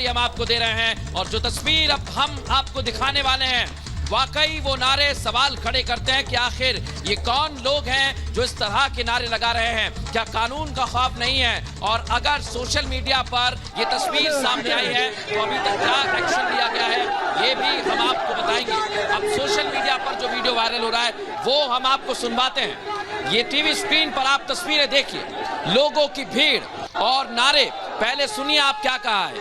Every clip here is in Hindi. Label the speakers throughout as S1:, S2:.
S1: हम आपको दे रहे हैं। और जो तस्वीर अब हम आपको दिखाने वाले हैं, वाकई वो नारे सवाल खड़े करते हैं कि आखिर ये कौन लोग हैं जो इस तरह के नारे लगा रहे हैं। क्या कानून का खौफ नहीं है? और अगर सोशल मीडिया पर ये तस्वीर सामने आई है तो अभी तक क्या एक्शन लिया गया है, ये भी हम आपको बताएंगे। अब सोशल मीडिया पर जो वीडियो वायरल हो रहा है वो हम आपको सुनवाते हैं। ये टीवी स्क्रीन पर आप तस्वीरें देखिए, लोगों की भीड़ और नारे। पहले सुनिए आप क्या कहा है।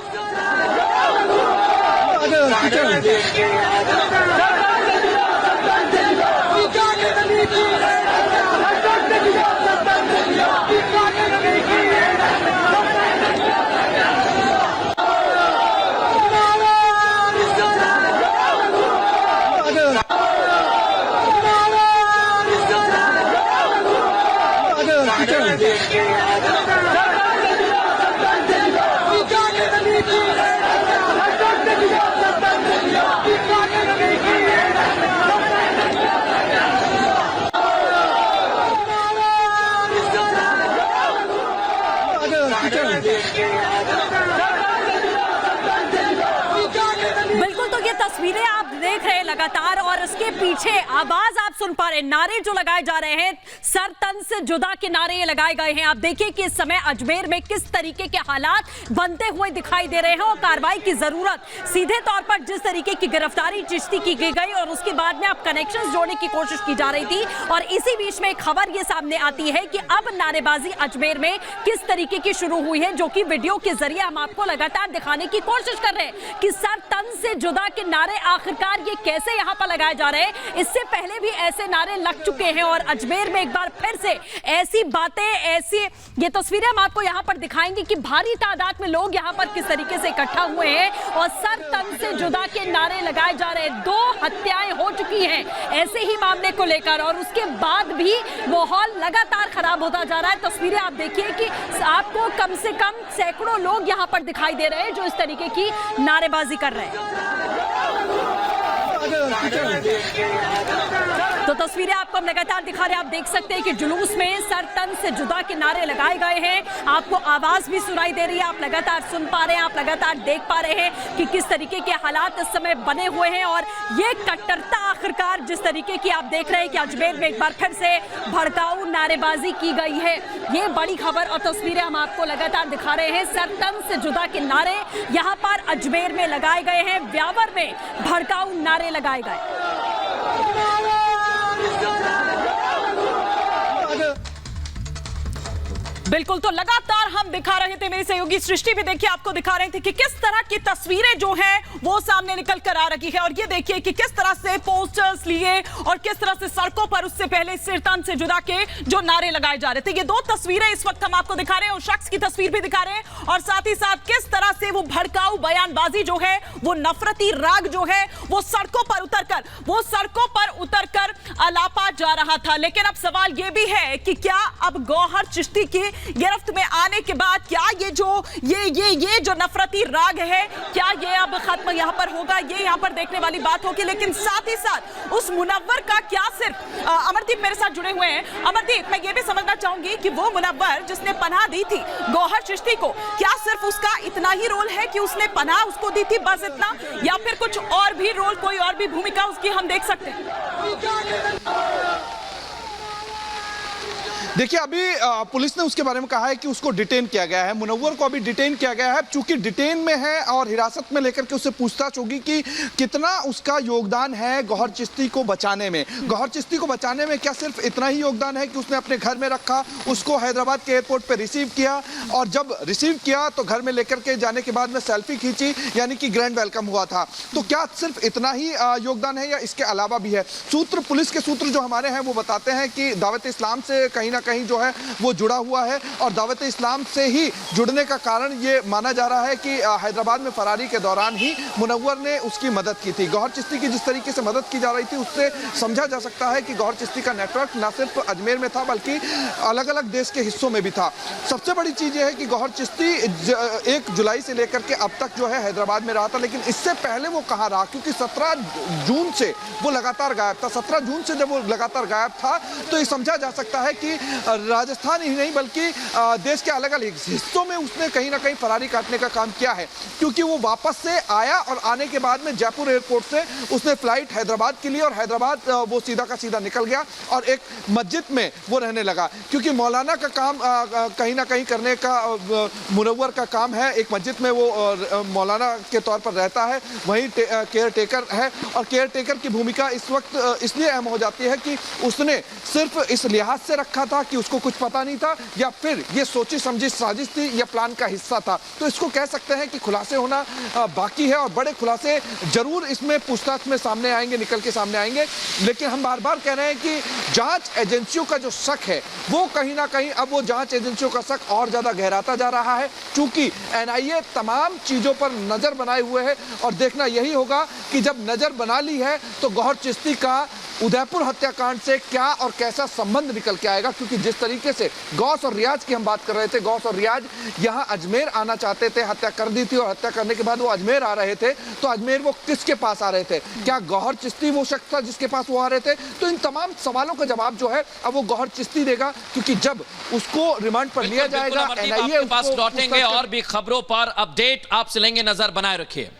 S2: बिल्कुल, तो ये तस्वीरें आप देख रहे हैं लगातार और इसके पीछे आवाज आप सुन पा रहे हैं, नारे जो लगाए जा रहे हैं, सर तन से जुदा के नारे ये लगाए गए हैं। आप देखिए कि इस समय अजमेर में किस तरीके के हालात बनते हुए दिखाई दे रहे हैं और कार्रवाई की जरूरत। सीधे तौर पर जिस तरीके की गिरफ्तारी चिश्ती की गई और उसके बाद में अब कनेक्शंस जोड़ने की कोशिश की जा रही थी और इसी बीच में खबर ये सामने आती है कि अब नारेबाजी अजमेर में किस तरीके की शुरू हुई है, जो कि वीडियो के जरिए हम आपको लगातार दिखाने की कोशिश कर रहे हैं कि सर तन से जुदा के नारे आखिरकार ये कैसे यहाँ पर लगाए जा रहे हैं। इससे पहले भी ऐसे नारे लग चुके हैं और अजमेर में एक बार फिर से ऐसी बातें, ऐसी ये तस्वीरें हम आपको यहाँ पर दिखाएंगे कि भारी तादाद में लोग यहाँ पर किस तरीके से इकट्ठा हुए हैं और सर तन से जुदा के नारे लगाए जा रहे हैं। 2 हत्याएं हो चुकी हैं ऐसे ही मामले को लेकर और उसके बाद भी माहौल लगातार खराब होता जा रहा है। तस्वीरें आप देखिए कि आपको कम से कम सैकड़ों लोग यहाँ पर दिखाई दे रहे हैं जो इस तरीके की नारेबाजी कर रहे हैं। तो तस्वीरें आपको हम लगातार दिखा रहे हैं। आप देख सकते हैं कि जुलूस में सर तन से जुदा के नारे लगाए गए हैं। आपको आवाज भी सुनाई दे रही है, आप लगातार सुन पा रहे हैं, आप लगातार देख पा रहे हैं कि किस तरीके के हालात इस समय बने हुए हैं और ये कट्टरता आखिरकार जिस तरीके की आप देख रहे हैं कि अजमेर में एक बार फिर से भड़काऊ नारेबाजी की गई है। ये बड़ी खबर और तस्वीरें हम आपको लगातार दिखा रहे हैं। सर तन से जुदा के नारे यहाँ पर अजमेर में लगाए गए हैं, ब्यावर में भड़काऊ नारे लगाए गए। बिल्कुल, तो लगातार हम दिखा रहे थे, मेरी सहयोगी सृष्टि भी देखिए आपको दिखा रहे थे कि किस तरह की तस्वीरें जो हैं वो सामने निकल कर आ रही है और ये देखिए कि किस तरह से पोस्टर्स लिए और किस तरह से सड़कों पर उससे पहले सिरतन से जुदा के जो नारे लगाए जा रहे थे। ये 2 तस्वीरें इस वक्त हम आपको दिखा रहे हैं और शख्स की तस्वीर भी दिखा रहे हैं और साथ ही साथ किस तरह से वो भड़काऊ बयानबाजी जो है, वो नफरती राग जो है वो सड़कों पर उतरकर अलापा जा रहा था। लेकिन अब सवाल ये भी है कि क्या अब गौहर चिश्ती की गिरफ्त में आने के बाद क्या ये जो नफरती राग है क्या ये अब खत्म यहाँ पर होगा, ये यहाँ पर देखने वाली बात होगी। लेकिन साथ ही साथ उस मुनव्वर का क्या सिर्फ अमरदीप मेरे साथ जुड़े हुए हैं। अमरदीप, मैं ये भी समझना चाहूंगी कि वो मुनव्वर जिसने पनाह दी थी गौहर चिश्ती को, क्या सिर्फ उसका इतना ही रोल है कि उसने पनाह उसको दी थी बस इतना, या फिर कुछ और भी रोल, कोई और भी भूमिका उसकी हम देख सकते हैं?
S3: देखिए, अभी पुलिस ने उसके बारे में कहा है कि उसको डिटेन किया गया है, मुनव्वर को अभी डिटेन किया गया है। चूंकि डिटेन में है और हिरासत में लेकर के उससे पूछताछ होगी कि कितना उसका योगदान है गौहर चिश्ती को बचाने में। गौहर चिश्ती को बचाने में क्या सिर्फ इतना ही योगदान है कि उसने अपने घर में रखा, उसको हैदराबाद के एयरपोर्ट पर रिसीव किया और जब रिसीव किया तो घर में लेकर के जाने के बाद में सेल्फी खींची, यानी कि ग्रैंड वेलकम हुआ था। तो क्या सिर्फ इतना ही योगदान है या इसके अलावा भी है? पुलिस के सूत्र जो हमारे हैं वो बताते हैं कि दावत इस्लाम से कहीं ना कहीं जो है वो जुड़ा हुआ है और दावत इस्लाम से ही जुड़ने का कारण ये माना जा रहा है कि हैदराबाद में फरारी के दौरान ही मुनव्वर ने उसकी मदद की थी। गौहर चिश्ती की जिस तरीके से मदद की जा रही थी उससे समझा जा सकता है कि गौहर चिश्ती का नेटवर्क न सिर्फ अजमेर में था बल्कि अलग अलग देश के हिस्सों में भी था। सबसे बड़ी चीज यह है कि गौहर चिश्ती 1 जुलाई से लेकर के अब तक जो है हैदराबाद में रहा था, लेकिन इससे पहले वो कहाँ रहा, क्योंकि 17 जून से वो लगातार गायब था। 17 जून से जब वो लगातार गायब था तो ये समझा जा सकता है कि राजस्थान ही नहीं बल्कि देश के अलग अलग हिस्सों में उसने कहीं ना कहीं फरारी काटने का काम किया है, क्योंकि वो वापस से आया और आने के बाद में जयपुर एयरपोर्ट से उसने फ्लाइट हैदराबाद के लिए और हैदराबाद वो सीधा का सीधा निकल गया और एक मस्जिद में वो रहने लगा, क्योंकि मौलाना का काम कहीं ना कहीं करने का मुनव्वर का काम है। एक मस्जिद में वो मौलाना के तौर पर रहता है, वहीं केयर टेकर है और केयर टेकर की भूमिका इस वक्त इसलिए अहम हो जाती है कि उसने सिर्फ इस लिहाज से रखा था कि उसको कुछ पता नहीं था या फिर ये सोची समझी साजिश थी या प्लान का हिस्सा था। तो इसको कह सकते हैं कि खुलासे होना बाकी है और बड़े खुलासे जरूर इसमें पूछताछ में सामने आएंगे, निकल के सामने आएंगे। लेकिन हम बार बार कह रहे हैं कि जांच एजेंसियों का जो शक है वो कहीं ना कहीं अब वो जांच एजेंसियों का शक और ज्यादा गहराता जा रहा है, क्योंकि एनआईए तमाम चीजों पर नजर बनाए हुए है और देखना यही होगा कि जब नजर बना ली है तो गौहर चिश्ती का उदयपुर हत्याकांड से क्या और कैसा संबंध निकल के आएगा। क्योंकि जिस तरीके से गौस और रियाज की हम बात कर रहे थे, गौस और रियाज यहां अजमेर आना चाहते थे, हत्या कर दी थी और हत्या करने के बाद वो अजमेर आ रहे थे, तो अजमेर वो किसके पास आ रहे थे? क्या गौहर चिश्ती वो शख्स था जिसके पास वो आ रहे थे? तो इन तमाम सवालों का जवाब जो है अब वो गौहर चिश्ती देगा, क्योंकि जब उसको रिमांड पर लिया जाएगा,
S1: एनआईए के पास लौटेंगे और भी खबरों पर अपडेट आपसे लेंगे, नजर बनाए रखिए।